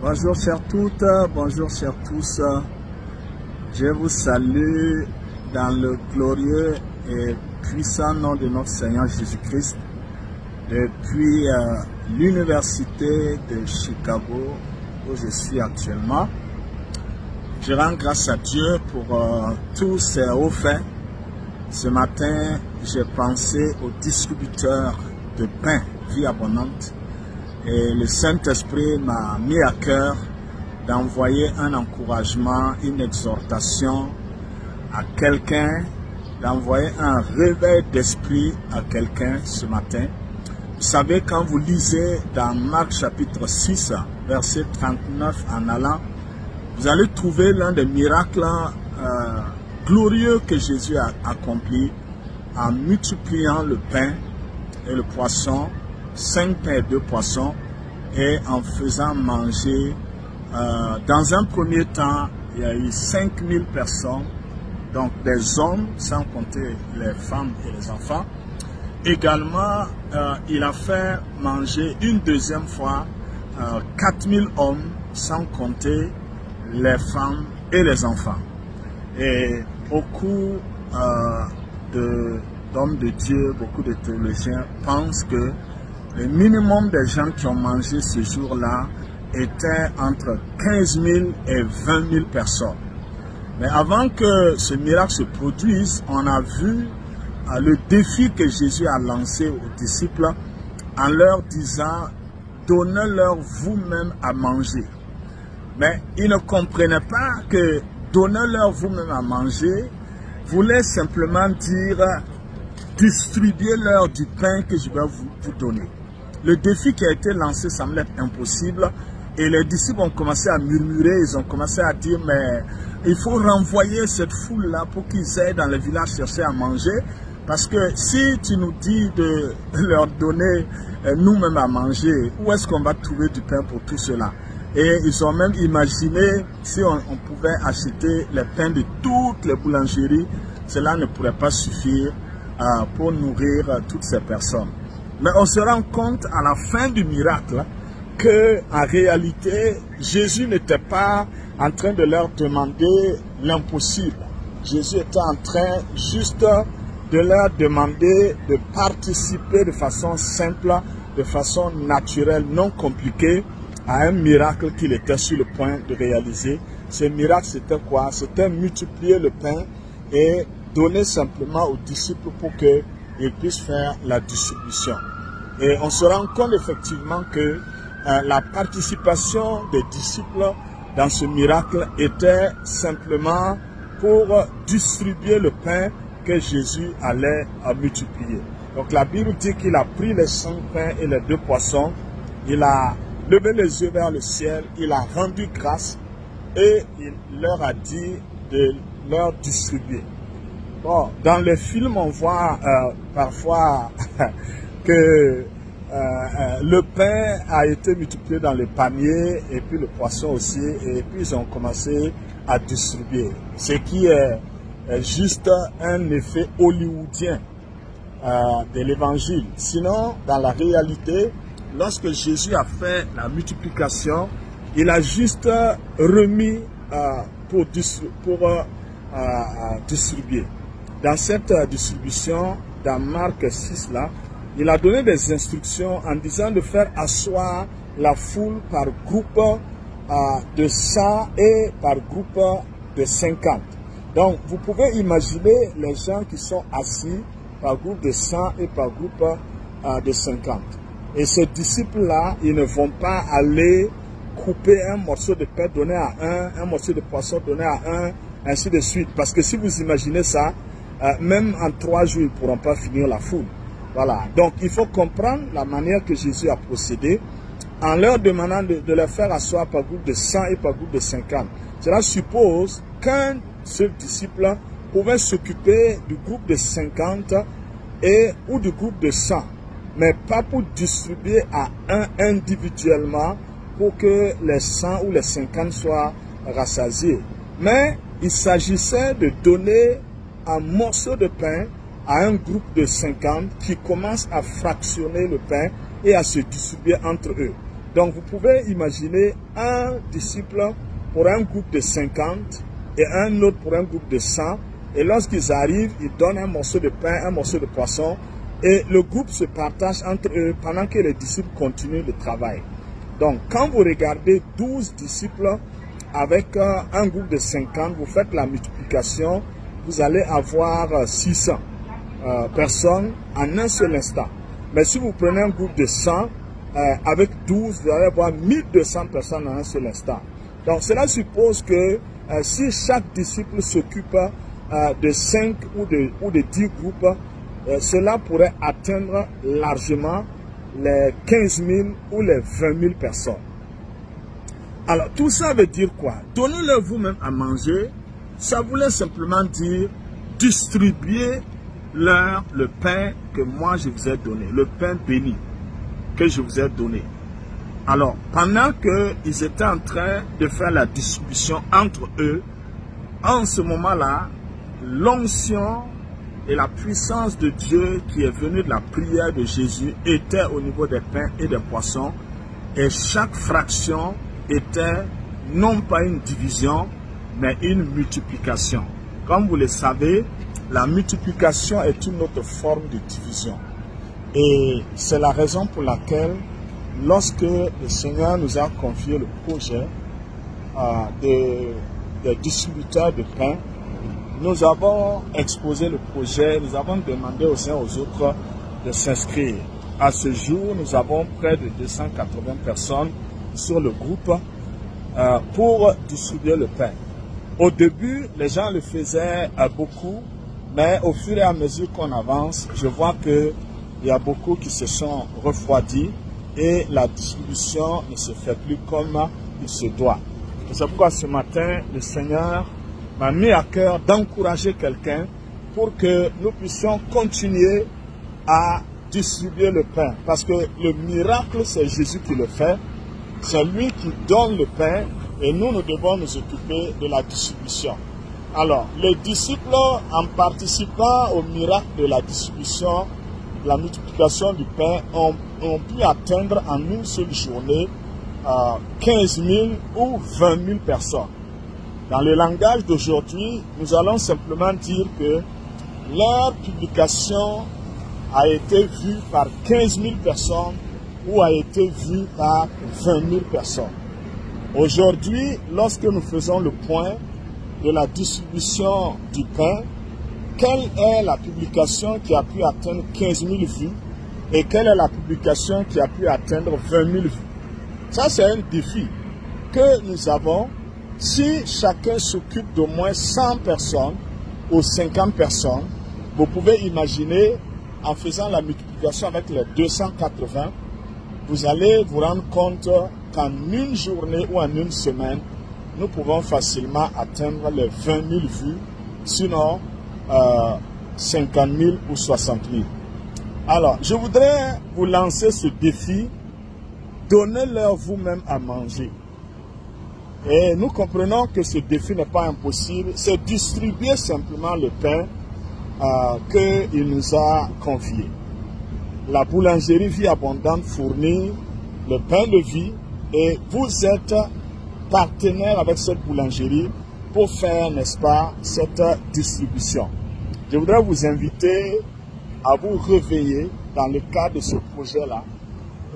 Bonjour chers toutes, bonjour chers tous. Je vous salue dans le glorieux et puissant nom de notre Seigneur Jésus-Christ depuis l'université de Chicago où je suis actuellement. Je rends grâce à Dieu pour tous ces hauts faits. Ce matin, j'ai pensé aux distributeurs de pain, vie abondante. Et le Saint-Esprit m'a mis à cœur d'envoyer un encouragement, une exhortation à quelqu'un, d'envoyer un réveil d'esprit à quelqu'un ce matin. Vous savez, quand vous lisez dans Marc chapitre 6, verset 39 en allant, vous allez trouver l'un des miracles glorieux que Jésus a accompli en multipliant le pain et le poisson, 5 pains et 2 poissons, et en faisant manger, dans un premier temps, il y a eu 5000 personnes, donc des hommes, sans compter les femmes et les enfants. Également, il a fait manger une deuxième fois 4000 hommes, sans compter les femmes et les enfants. Et beaucoup d'hommes de Dieu, beaucoup de théologiens pensent que le minimum des gens qui ont mangé ce jour-là était entre 15 000 et 20 000 personnes. Mais avant que ce miracle se produise, on a vu le défi que Jésus a lancé aux disciples en leur disant « Donnez-leur vous-même à manger ». Mais ils ne comprenaient pas que « Donnez-leur vous-même à manger » voulait simplement dire « Distribuez-leur du pain que je vais vous donner ». Le défi qui a été lancé semblait impossible et les disciples ont commencé à murmurer, ils ont commencé à dire mais il faut renvoyer cette foule-là pour qu'ils aillent dans les villages chercher à manger parce que si tu nous dis de leur donner nous-mêmes à manger, où est-ce qu'on va trouver du pain pour tout cela? Et ils ont même imaginé si on pouvait acheter les pains de toutes les boulangeries, cela ne pourrait pas suffire pour nourrir toutes ces personnes. Mais on se rend compte à la fin du miracle que, en réalité, Jésus n'était pas en train de leur demander l'impossible. Jésus était en train juste de leur demander de participer de façon simple, de façon naturelle, non compliquée, à un miracle qu'il était sur le point de réaliser. Ce miracle, c'était quoi? C'était multiplier le pain et donner simplement aux disciples pour qu'ils puissent faire la distribution. Et on se rend compte effectivement que la participation des disciples dans ce miracle était simplement pour distribuer le pain que Jésus allait multiplier. Donc la Bible dit qu'il a pris les 5 pains et les 2 poissons, il a levé les yeux vers le ciel, il a rendu grâce et il leur a dit de leur distribuer. Bon, dans les films, on voit parfois que le pain a été multiplié dans les paniers et puis le poisson aussi, et puis ils ont commencé à distribuer. Ce qui est juste un effet hollywoodien de l'évangile. Sinon, dans la réalité, lorsque Jésus a fait la multiplication, il a juste remis pour distribuer. Dans cette distribution, dans Marc 6 là, il a donné des instructions en disant de faire asseoir la foule par groupe de 100 et par groupe de 50. Donc, vous pouvez imaginer les gens qui sont assis par groupe de 100 et par groupe de 50. Et ces disciples-là, ils ne vont pas aller couper un morceau de pain donné à un morceau de poisson donné à un, ainsi de suite. Parce que si vous imaginez ça, même en 3 jours, ils ne pourront pas finir la foule. Voilà. Donc, il faut comprendre la manière que Jésus a procédé en leur demandant de les faire asseoir par groupe de 100 et par groupe de 50. Cela suppose qu'un seul disciple pouvait s'occuper du groupe de 50 ou du groupe de 100, mais pas pour distribuer à un individuellement pour que les 100 ou les 50 soient rassasiés. Mais il s'agissait de donner un morceau de pain à un groupe de 50 qui commence à fractionner le pain et à se distribuer entre eux. Donc vous pouvez imaginer un disciple pour un groupe de 50 et un autre pour un groupe de 100. Et lorsqu'ils arrivent, ils donnent un morceau de pain, un morceau de poisson. Et le groupe se partage entre eux pendant que les disciples continuent le travail. Donc quand vous regardez 12 disciples avec un groupe de 50, vous faites la multiplication, vous allez avoir 600 personnes en un seul instant. Mais si vous prenez un groupe de 100, avec 12, vous allez avoir 1200 personnes en un seul instant. Donc cela suppose que si chaque disciple s'occupe de 5 ou de 10 groupes, cela pourrait atteindre largement les 15 000 ou les 20 000 personnes. Alors tout ça veut dire quoi? Donnez-leur vous-même à manger, ça voulait simplement dire distribuer leur le pain que moi je vous ai donné, le pain béni que je vous ai donné. Alors, pendant qu'ils étaient en train de faire la distribution entre eux, en ce moment-là, l'onction et la puissance de Dieu qui est venue de la prière de Jésus était au niveau des pains et des poissons, et chaque fraction était non pas une division, mais une multiplication. Comme vous le savez, la multiplication est une autre forme de division. Et c'est la raison pour laquelle, lorsque le Seigneur nous a confié le projet des distributeurs de pain, nous avons exposé le projet, nous avons demandé aux uns aux autres de s'inscrire. À ce jour, nous avons près de 280 personnes sur le groupe pour distribuer le pain. Au début, les gens le faisaient beaucoup, mais au fur et à mesure qu'on avance, je vois qu'il y a beaucoup qui se sont refroidis et la distribution ne se fait plus comme il se doit. C'est pourquoi ce matin, le Seigneur m'a mis à cœur d'encourager quelqu'un pour que nous puissions continuer à distribuer le pain. Parce que le miracle, c'est Jésus qui le fait. C'est lui qui donne le pain et nous devons nous occuper de la distribution. Alors, les disciples, en participant au miracle de la distribution, la multiplication du pain, ont pu atteindre en une seule journée 15 000 ou 20 000 personnes. Dans le langage d'aujourd'hui, nous allons simplement dire que leur publication a été vue par 15 000 personnes ou a été vue par 20 000 personnes. Aujourd'hui, lorsque nous faisons le point de la distribution du pain, quelle est la publication qui a pu atteindre 15 000 vues et quelle est la publication qui a pu atteindre 20 000 vues? Ça, c'est un défi que nous avons. Si chacun s'occupe d'au moins 100 personnes ou 50 personnes, vous pouvez imaginer, en faisant la multiplication avec les 280, vous allez vous rendre compte qu'en une journée ou en une semaine, nous pouvons facilement atteindre les 20 000 vues, sinon 50 000 ou 60 000. Alors, je voudrais vous lancer ce défi. Donnez-leur vous-même à manger. Et nous comprenons que ce défi n'est pas impossible. C'est distribuer simplement le pain qu'il nous a confié. La boulangerie Vie Abondante fournit le pain de vie et vous êtes partenaire avec cette boulangerie pour faire, n'est-ce pas, cette distribution. Je voudrais vous inviter à vous réveiller dans le cadre de ce projet-là.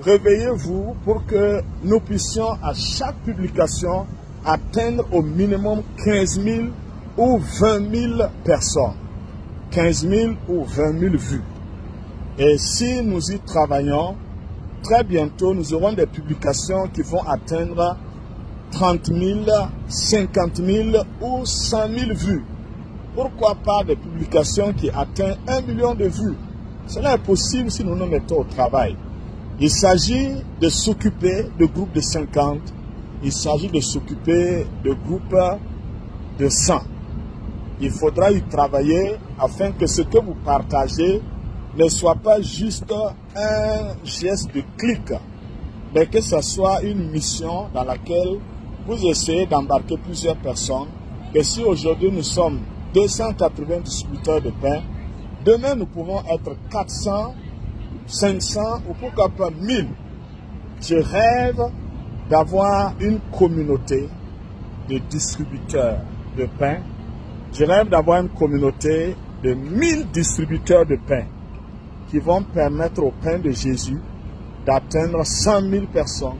Réveillez-vous pour que nous puissions à chaque publication atteindre au minimum 15 000 ou 20 000 personnes. 15 000 ou 20 000 vues. Et si nous y travaillons, très bientôt nous aurons des publications qui vont atteindre 30 000, 50 000 ou 100 000 vues. Pourquoi pas des publications qui atteignent 1 million de vues? Cela est possible si nous nous mettons au travail. Il s'agit de s'occuper de groupes de 50, il s'agit de s'occuper de groupes de 100. Il faudra y travailler afin que ce que vous partagez ne soit pas juste un geste de clic, mais que ce soit une mission dans laquelle vous essayez d'embarquer plusieurs personnes. Et si aujourd'hui nous sommes 280 distributeurs de pain, demain nous pouvons être 400, 500 ou pourquoi pas 1000. je rêve d'avoir une communauté de distributeurs de pain. Je rêve d'avoir une communauté de 1000 distributeurs de pain qui vont permettre au pain de Jésus d'atteindre 100 000 personnes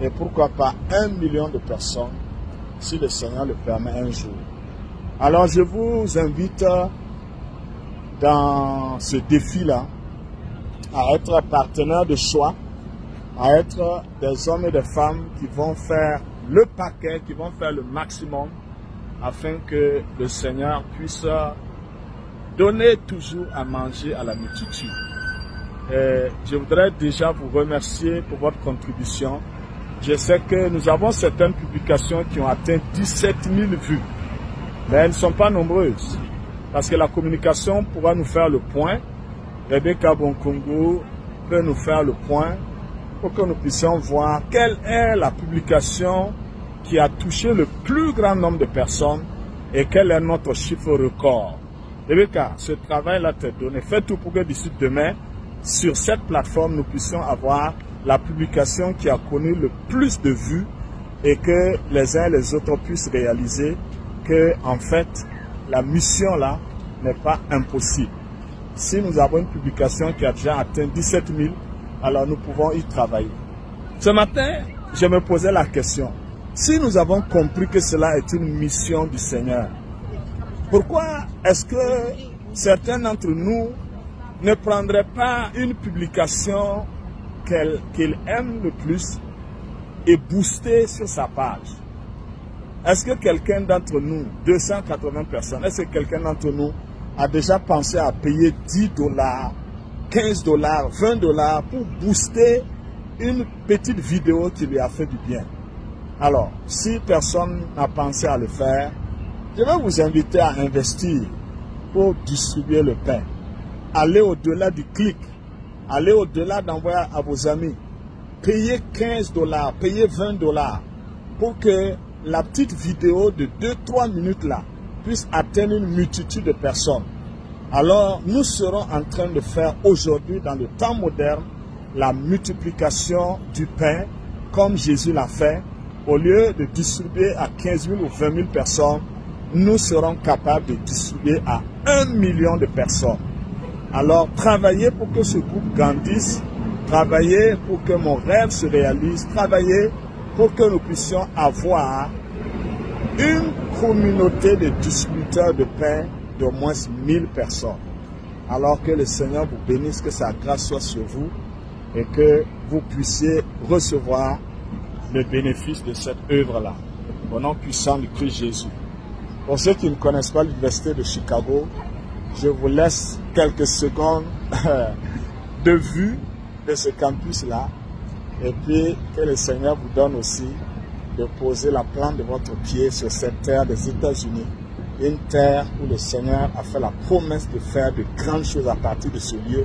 et pourquoi pas 1 million de personnes si le Seigneur le permet un jour. Alors je vous invite dans ce défi-là à être partenaire de choix, à être des hommes et des femmes qui vont faire le paquet, qui vont faire le maximum afin que le Seigneur puisse donner toujours à manger à la multitude. Et je voudrais déjà vous remercier pour votre contribution. Je sais que nous avons certaines publications qui ont atteint 17 000 vues, mais elles ne sont pas nombreuses parce que la communication pourra nous faire le point. Rebecca Bonkongo peut nous faire le point pour que nous puissions voir quelle est la publication qui a touché le plus grand nombre de personnes et quel est notre chiffre record. Rebecca, ce travail-là t'est donné. Fais tout pour que d'ici demain, sur cette plateforme, nous puissions avoir la publication qui a connu le plus de vues et que les uns et les autres puissent réaliser que, en fait, la mission-là n'est pas impossible. Si nous avons une publication qui a déjà atteint 17 000, alors nous pouvons y travailler. Ce matin, je me posais la question. Si nous avons compris que cela est une mission du Seigneur, pourquoi est-ce que certains d'entre nous ne prendraient pas une publication qu'ils aiment le plus et booster sur sa page? Est-ce que quelqu'un d'entre nous, 280 personnes, est-ce que quelqu'un d'entre nous a déjà pensé à payer 10 $, 15 $, 20 $ pour booster une petite vidéo qui lui a fait du bien? Alors, si personne n'a pensé à le faire, je vais vous inviter à investir pour distribuer le pain. Allez au-delà du clic, allez au-delà d'envoyer à vos amis. Payez 15 $, payez 20 $ pour que la petite vidéo de 2-3 minutes là puisse atteindre une multitude de personnes. Alors, nous serons en train de faire aujourd'hui, dans le temps moderne, la multiplication du pain, comme Jésus l'a fait. Au lieu de distribuer à 15 000 ou 20 000 personnes, nous serons capables de distribuer à 1 million de personnes. Alors, travaillez pour que ce groupe grandisse, travaillez pour que mon rêve se réalise, travaillez pour que nous puissions avoir une communauté de distributeurs de pain d'au moins 1000 personnes. Alors que le Seigneur vous bénisse, que sa grâce soit sur vous et que vous puissiez recevoir le bénéfice de cette œuvre-là. Au nom puissant du Christ Jésus. Pour ceux qui ne connaissent pas l'Université de Chicago, je vous laisse quelques secondes de vue de ce campus-là. Et puis que le Seigneur vous donne aussi de poser la plante de votre pied sur cette terre des États-Unis. Une terre où le Seigneur a fait la promesse de faire de grandes choses à partir de ce lieu.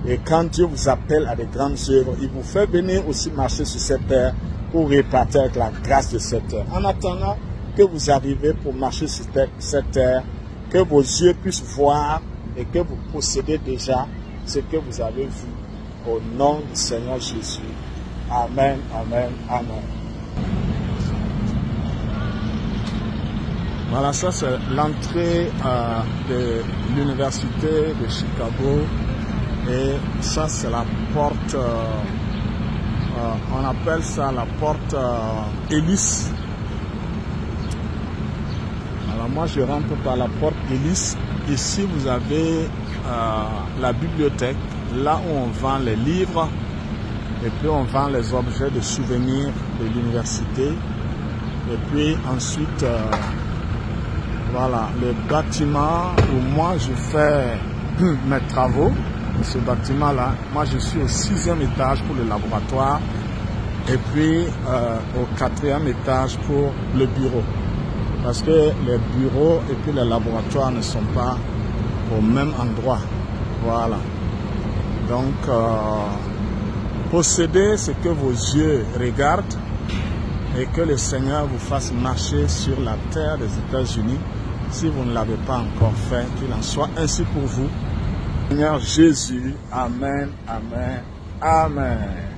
Et quand Dieu vous appelle à de grandes œuvres, il vous fait venir aussi marcher sur cette terre pour répartir avec la grâce de cette terre. En attendant que vous arrivez pour marcher sur cette terre, que vos yeux puissent voir et que vous possédez déjà ce que vous avez vu. Au nom du Seigneur Jésus. Amen, amen, amen. Voilà, ça c'est l'entrée de l'Université de Chicago. Et ça c'est la porte, on appelle ça la porte hélice. Alors moi je rentre par la porte hélice. Ici vous avez la bibliothèque, là où on vend les livres et puis on vend les objets de souvenirs de l'université. Et puis ensuite, voilà, le bâtiment où moi je fais mes travaux. Ce bâtiment-là, moi je suis au 6e étage pour le laboratoire et puis au 4e étage pour le bureau. Parce que les bureaux et puis les laboratoires ne sont pas au même endroit. Voilà. Donc, possédez ce que vos yeux regardent et que le Seigneur vous fasse marcher sur la terre des États-Unis. Si vous ne l'avez pas encore fait, qu'il en soit ainsi pour vous. Seigneur Jésus, amen, amen, amen.